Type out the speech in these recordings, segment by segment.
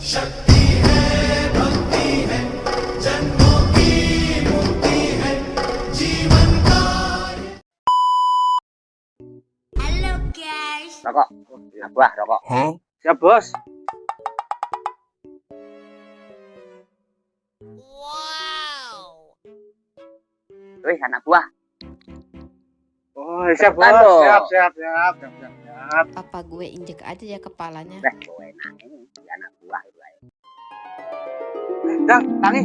शक्ति है भक्ति है जन्मों की मुक्ति है जीवन का Halo guys. Rokok. Buah rokok. Hah? Siap, Bos. Wow. Wih, anak buah. Oh, siap, Bos. Cepetan, Bos. Siap. Apa gue injek aja ya kepalanya? Weh, enak ini si anak buah itu aja. Dang, tangi.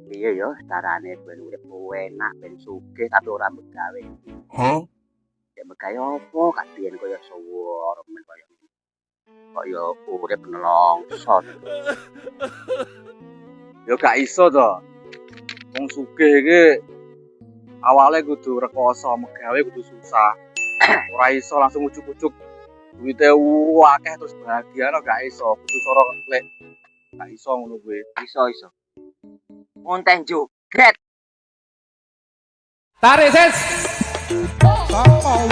Iya yo, carane ben urip enak, ben sugih tapi ora begawe. Hah? Ya begawe opo? Kadien koyo suwur, men koyo urip nelongso. Yo gak iso to. Wong sugih iki awale kudu rekoso, megawe kudu susah. Ora iso langsung ujuk-ujuk duwite akeh terus bahagia no gak iso. Kudu soro lek gak iso ngono kuwi. Iso. Monten joget. Tarik ses. Sapa